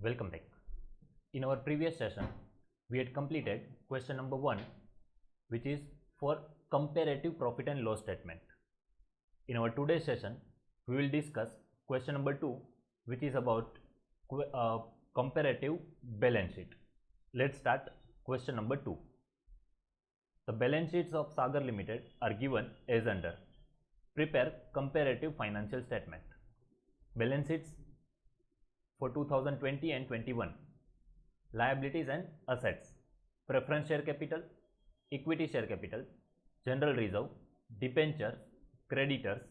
Welcome back. In our previous session, we had completed question number 1, which is for comparative profit and loss statement. In our today's session, we will discuss question number 2, which is about comparative balance sheet. Let's start question number 2. The balance sheets of Sagar Limited are given as under. Prepare comparative financial statement. Balance sheets for 2020 and 21. Liabilities and assets. Preference share capital, equity share capital, general reserve, debentures, creditors,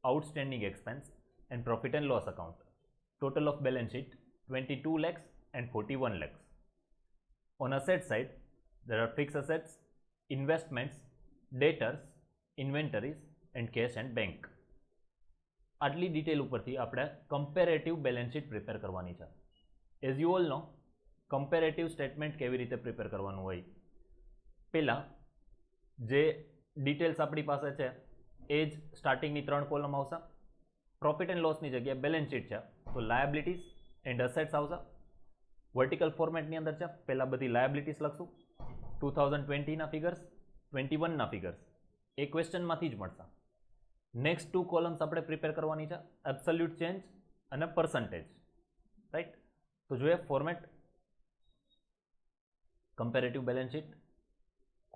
outstanding expense and profit and loss account. Total of balance sheet 22 lakhs and 41 lakhs. On asset side, there are fixed assets, investments, debtors, inventories and cash and bank. આટલી detail ઉપરથી આપણે comparative balance sheet prepare કરવાની છે. As you all know, comparative statement કેવી રીતે prepare કરવાનું હોય. પહેલાં જે ડિટેલ્સ આપણી પાસે છે એ જ સ્ટાર્ટિંગની 3 કોલમ આવશે. પ્રોફિટ એન્ડ લોસની જગ્યાએ બેલેન્સ શીટ છે તો લાયબિલિટીઝ એન્ડ અસેટ્સ આવશે. વર્ટિકલ ફોર્મેટની અંદર છે. પહેલાં બધી લાયબિલિટીઝ લખશું, 2020ના ફિગર્સ, 21ના ફિગર્સ. એ ક્વેશ્ચનમાંથી જ મળશે. નેક્સ્ટ 2 કોલમ્સ આપણે પ્રિપેર કરવાની છે, એબ્સોલ્યુટ ચેન્જ અને પર્સન્ટેજ. રાઈટ, તો જોઈએ format. Comparative balance sheet,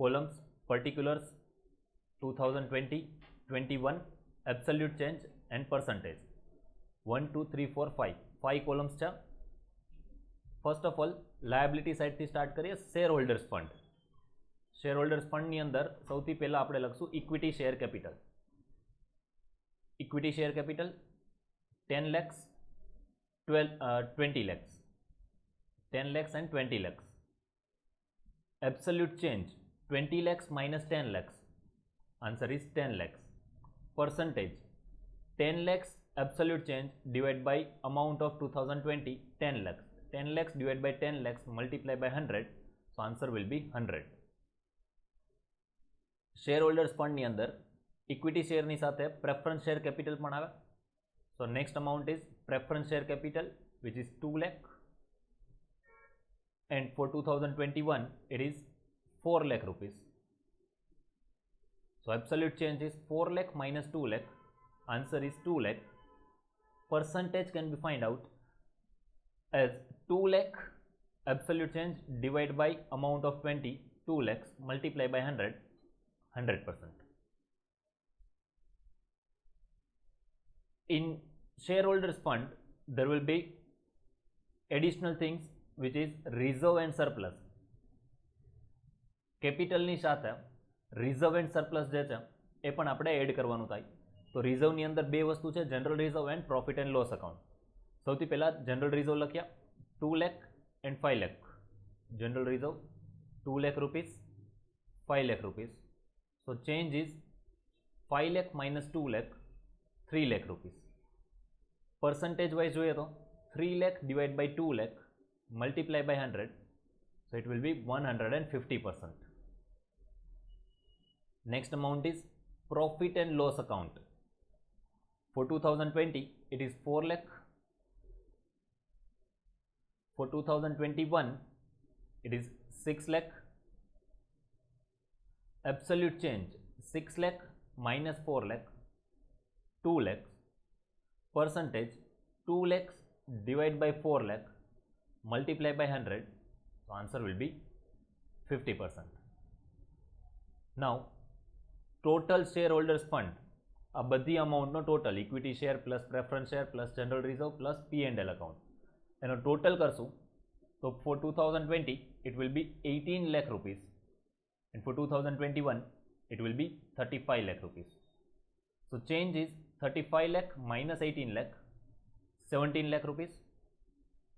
columns, particulars, 2020, 21, absolute change and percentage. 1, 2, 3, 4, 5 columns છે. ફર્સ્ટ ઓફ ઓલ લાયબિલિટી સાઇડથી સ્ટાર્ટ કરીએ. Share holders fund. Share holders ફંડની અંદર સૌથી પહેલાં આપણે લખશું equity share capital. Equity share capital 10 lakhs, 20 lakhs, 10 lakhs and 20 lakhs. Absolute change 20 lakhs minus 10 lakhs. Answer is 10 lakhs. Percentage 10 lakhs absolute change divided by amount of 2020 10 lakhs. 10 lakhs divided by 10 lakhs multiply by 100. So answer will be 100. Shareholders fund ની અંદર equity શેરની સાથે preference share capital પણ આવે. So next amount is preference share capital which is 2 lakh and for 2021 it is 4 lakh rupees. So absolute change is 4 lakh minus 2 lakh. Answer is 2 lakh. Percentage can be find out as 2 lakh absolute change divided by amount of 20, 2 lakhs multiply by 100, 100%. In shareholders fund there will be additional things which is reserve and surplus. કેપિટલની સાથે reserve and surplus જે છે એ પણ આપણે add કરવાનું થાય. તો રિઝર્વની અંદર બે વસ્તુ છે, general reserve and profit and loss account. સૌથી પહેલાં જનરલ રિઝર્વ લખ્યા 2 lakh and 5 lakh. General reserve 2 lakh rupees, 5 lakh rupees. So change is 5 lakh minus 2 lakh, 3 lakh rupees. Percentage wise જોઈએ તો 3 lakh divided by 2 lakh multiply by 100. So it will be 150%. Next amount is profit and loss account. For 2020 it is 4 lakh. For 2021 it is 6 lakh. Absolute change 6 lakh minus 4 lakh, 2 lakhs. Percentage 2 lakhs divided by 4 lakh multiply by 100. So answer will be 50%. Now total shareholders fund, આ બધી અમાઉન્ટનો total, equity share plus preference share plus general reserve plus P&L account, એનો total કરશું તો for 2020 it will be 18 lakh rupees and for 2021 it will be 35 lakh rupees. So change is 35 lakh minus 18 lakh, 17 lakh rupees.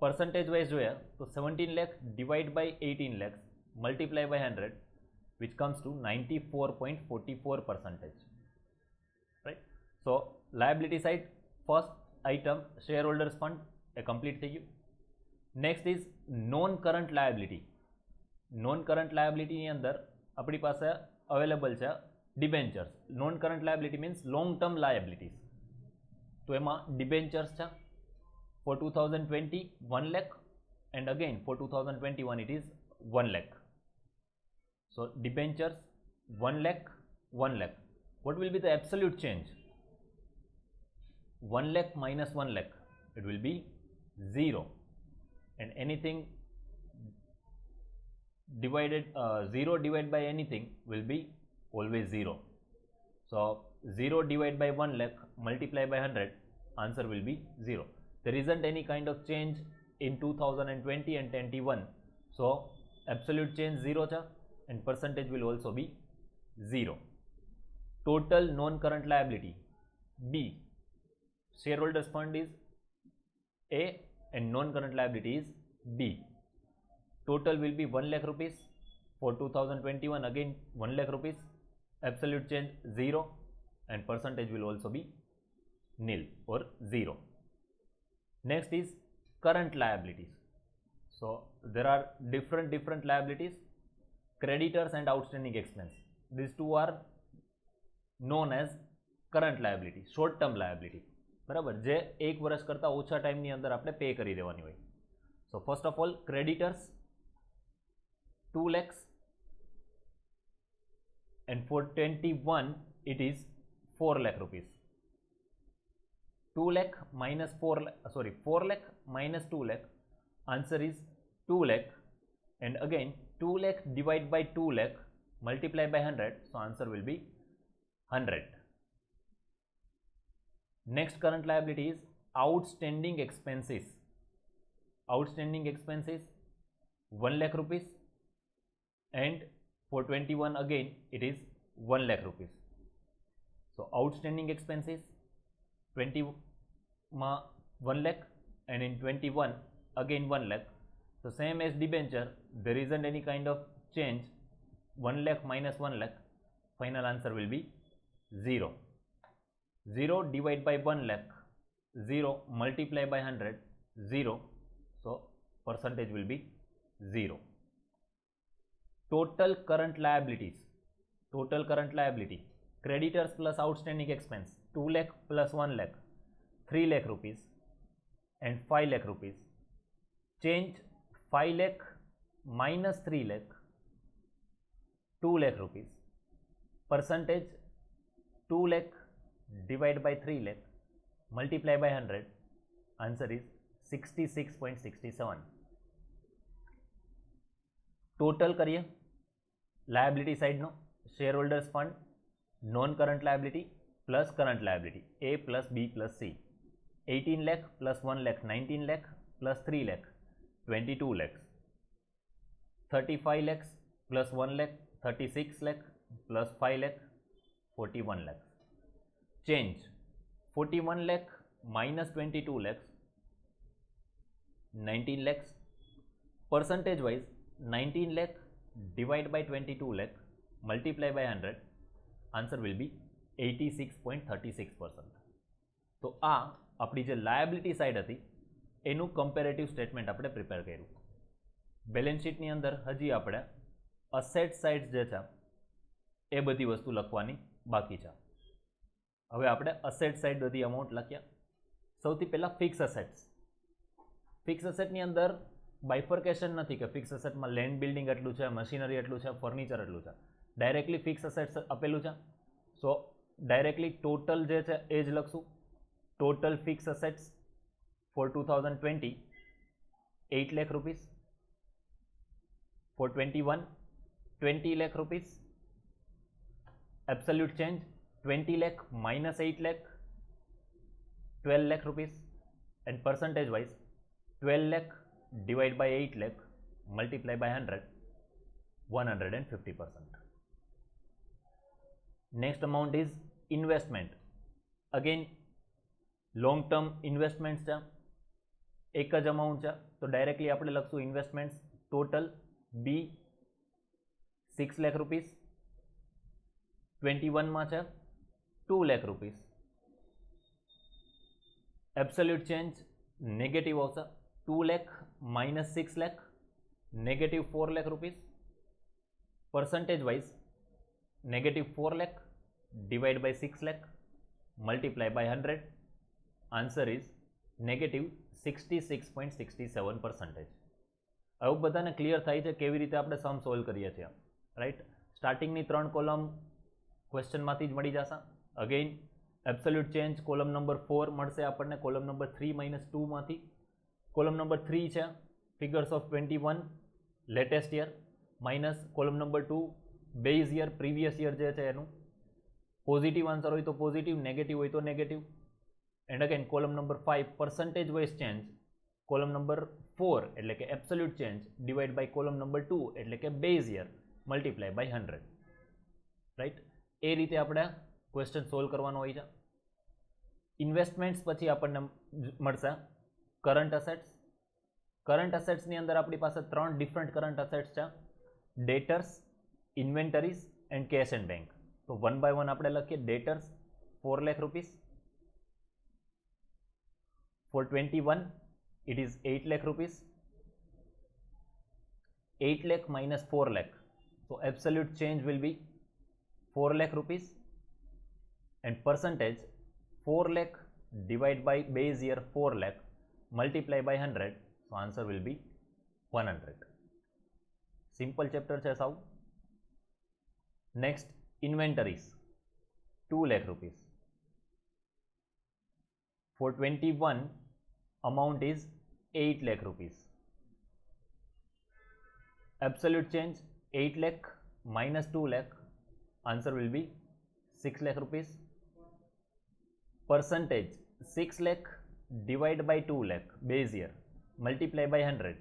Percentage wise જોઈએ તો 17 lakh divided by 18 lakhs multiply by 100, which comes to 94.44%. Right? So liability side, first item shareholders fund a complete થઈ ગયું. Next is non current liability. Non current liability ની અંદર આપણી પાસે available છે debentures. Non current liability means long term liabilities. તો એમાં debentures છે for 2020 1 lakh and again for 2021 it is 1 lakh. So debentures 1 lakh, 1 lakh. What will be the absolute change? 1 lakh minus 1 lakh, it will be 0, and anything divided 0 divided by anything will be always 0. So 0 divided by 1 lakh multiply by 100, answer will be 0. There isn't any kind of change in 2020 and 21, so absolute change 0 cha, and percentage will also be 0. Total non-current liability B. Shareholders fund is A and non-current liability is B. Total will be 1 lakh rupees. For 2021 again 1 lakh rupees. Absolute change 0, and percentage will also be nil or 0. Next is current liabilities. So there are different liabilities, creditors and outstanding expense. These two are known as current liability, short term liability. बराबर, जे एक वर्ष करता ओछा time अंदर आपने पे करी देवानी होय. So first of all, creditors 2 lakhs, and for 21 it is 4 lakh rupees. 2 lakh minus 4 lakh minus 2 lakh, answer is 2 lakh, and again 2 lakh divided by 2 lakh multiply by 100, so answer will be 100. Next current liability is outstanding expenses. Outstanding expenses 1 lakh rupees, and for 21 again it is 1 lakh rupees. So outstanding expenses 20 ma 1 lakh, and in 21 again 1 lakh. So same as debenture, there isn't any kind of change. 1 lakh minus 1 lakh, final answer will be 0. 0 divided by 1 lakh, 0 multiply by 100, 0. So percentage will be 0. Total current liabilities. Total current liability. Creditors plus outstanding expense 2 lakh plus 1 lakh, 3 lakh rupees, and 5 lakh rupees. Change 5 lakh minus 3 lakh, 2 lakh rupees. Percentage 2 lakh divided by 3 lakh multiply by 100, answer is 66.67. Total करिए liability side नो, shareholders fund, non-current liability plus current liability, A plus B plus C. 18 lakh plus 1 lakh 19 lakh plus 3 lakh 22 lakhs. 35 lakhs plus 1 lakh 36 lakh plus 5 lakh 41 lakhs. Change 41 lakh minus 22 lakhs 19 lakhs. Percentage wise 19 lakh divided by 22 lakh multiply by 100, answer will be 86.36%. तो आ अपनी जे liability side थी एनु comparative statement आपणे prepare कर्युं. Balance sheet नी अंदर हजी आपणे asset side जे छे ए बधी वस्तु लखवानी बाकी छे. हवे आपणे असेट साइड बधी अमाउंट लख्या. सौथी पहेला फिक्स असेट्स. फिक्स असेट नी अंदर बाइफर्केशन नहीं कि फिक्स असेट में लैंड बिल्डिंग एटलू है, मशीनरी एटलू है, फर्निचर एटलू है. डायरेक्टली फिक्स असेट्स अपेलू है. सो डायरेक्टली टोटल जे है एज लखशू. Total fixed assets for 2020 8 lakh rupees. For 21 20 lakh rupees. Absolute change 20 lakh minus 8 lakh 12 lakh rupees, and percentage wise 12 lakh divide by 8 lakh multiply by 100, 150%. Next amount is investment. Again long term investments છે, એક જ amount છે, તો directly આપણે લખશું investments total B 6 lakh rupees. 21 માં છે 2 lakh rupees. Absolute change negative આવશે. 2 lakh minus 6 lakh negative 4 lakh rupees. Percentage wise negative 4 lakh divided by 6 lakh multiply by 100, answer is negative 66.67%. હવે બધાને ક્લિયર થાય છે કેવી રીતે આપણે સમ સોલ્વ કરીએ છીએ, રાઈટ. સ્ટાર્ટિંગની 3 કોલમ ક્વેશ્ચનમાંથી જ મળી જશે. Again absolute change column number 4 મળશે આપણને કોલમ નંબર 3 - 2 માંથી. કોલમ નંબર 3 છે figures of 21 latest year minus column number 2 base year previous year જે છે એનું. પોઝિટિવ આન્સર હોય તો પોઝિટિવ, નેગેટિવ હોય તો negative. And again column number 5 percentage wise change column number 4 એટલે કે absolute change divide by column number 2 એટલે કે base year multiply by 100, right. એ રીતે આપણે ક્વેશ્ચન સોલ્વ કરવાનો હોય છે. ઇન્વેસ્ટમેન્ટ્સ પછી આપણને મળશે કરંટ અસેટ્સ. કરંટ અસેટ્સની અંદર આપણી પાસે 3 ડિફરન્ટ કરંટ અસેટ્સ છે, ડેટર્સ, inventories and cache and bank. તો 1 by 1 આપણે લખીએ. ડેટર્સ 4 lakh rupees. For 21 it is 8 lakh rupees. 8 lakh minus 4 lakh, so absolute change will be 4 lakh rupees, and percentage 4 lakh divided by base year 4 lakh multiply by 100, so answer will be 100. Simple chapter છે સાવ. Next, inventories 2 lakh rupees. For 21 amount is 8 lakh rupees. Absolute change 8 lakh minus 2 lakh, answer will be 6 lakh rupees. Percentage 6 lakh divided by 2 lakh base year multiply by 100,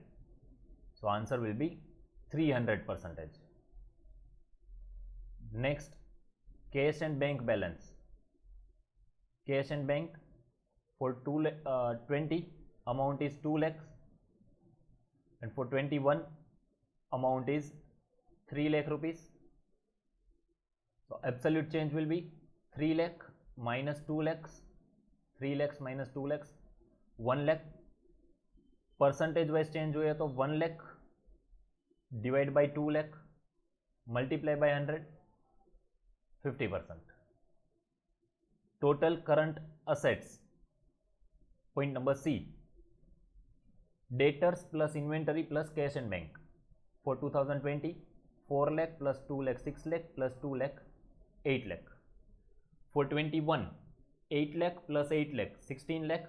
so answer will be 300%. Next, cash and bank balance. Cash and bank for 20 amount is 2 lakhs, and for 21 amount is 3 lakh rupees. So absolute change will be 3 lakh minus 2 lakhs, 3 lakhs minus 2 lakhs, 1 lakh. Percentage wise change જોઈએ તો 1 lakh divided by 2 lakh multiply by 100, 50%. Total current assets, point number C, debtors plus inventory plus cash and bank. For 2020 4 lakh plus 2 lakh 6 lakh plus 2 lakh 8 lakh. For 21 8 lakh plus 8 lakh 16 lakh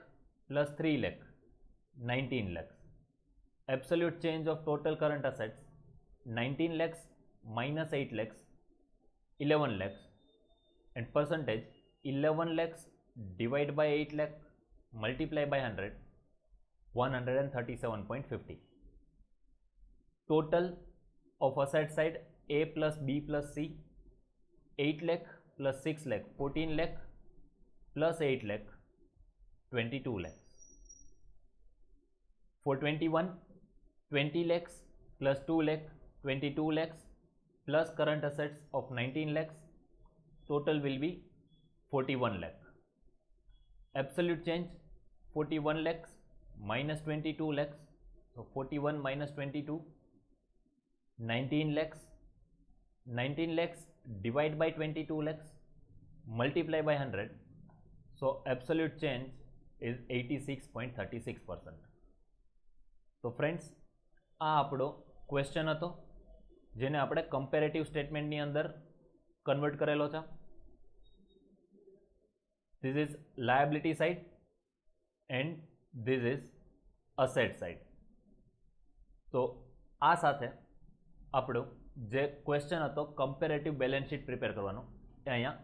plus 3 lakh 19 lakhs. Absolute change of total current assets 19 lakhs minus 8 lakhs 11 lakhs, and percentage 11 lakhs divided by 8 lakh multiply by 100, 137.50. Total of asset side A plus B plus C 8 lakh plus 6 lakh 14 lakh plus 8 lakh 22 lakhs. For 21 20 lakhs plus 2 lakh 22 lakhs plus current assets of 19 lakhs, total will be 41 lakh. Absolute change 41 lakhs minus 22 lakhs, so 41 minus 22, 19 lakhs. 19 lakhs divided by 22 lakhs multiply by 100, so absolute change is 86.36%. તો friends, આ આપણો question હતો જેને આપણે comparative સ્ટેટમેન્ટની અંદર convert કરેલો છે. This is liability side and this is asset side. તો આ સાથે આપણો જે ક્વેશ્ચન હતો કમ્પેરેટિવ બેલેન્સ શીટ પ્રિપેર કરવાનો એ અહીંયા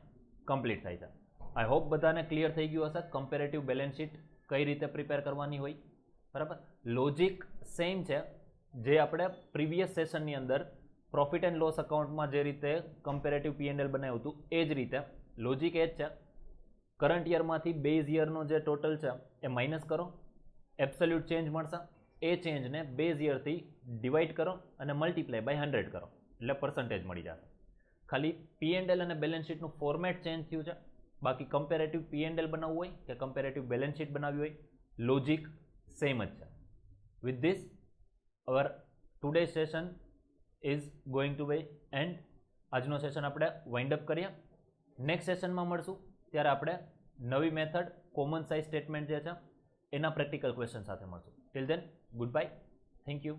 કમ્પ્લીટ થાય છે. આઈ હોપ બધાને ક્લિયર થઈ ગયું હશે કમ્પેરેટિવ બેલેન્સ શીટ કઈ રીતે પ્રિપેર કરવાની હોય. બરાબર, લોજિક સેમ છે જે આપણે પ્રીવિયસ સેશનની અંદર પ્રોફિટ એન્ડ લોસ અકાઉન્ટમાં જે રીતે કમ્પેરેટિવ P&L બનાવ્યું હતું એ જ રીતે લોજિક એ જ છે. કરંટ યરમાંથી બેઝ યરનો જે ટોટલ છે એ માઇનસ કરો, એબ્સોલ્યુટ ચેન્જ મળશે. એ ચેન્જને બેઝ યરથી ડિવાઈડ કરો અને મલ્ટીપ્લાય બાય 100 કરો એટલે પર્સન્ટેજ મળી જશે. ખાલી P&L અને બેલેન્સ શીટનું ફોર્મેટ ચેન્જ થયું છે, બાકી કમ્પેરેટિવ P&L બનાવવું હોય કે કમ્પેરેટિવ બેલેન્સ શીટ બનાવવી હોય લોજિક સેમ જ છે. With this our today session is going to be end. આજનો સેશન આપણે વાઇન્ડ અપ કરીએ. નેક્સ્ટ સેશનમાં મળશું ત્યારે આપણે નવી મેથડ કોમન સાઇઝ સ્ટેટમેન્ટ જે છે એના પ્રેક્ટિકલ ક્વેશ્ચન સાથે મળશું. Till then good bye, thank you.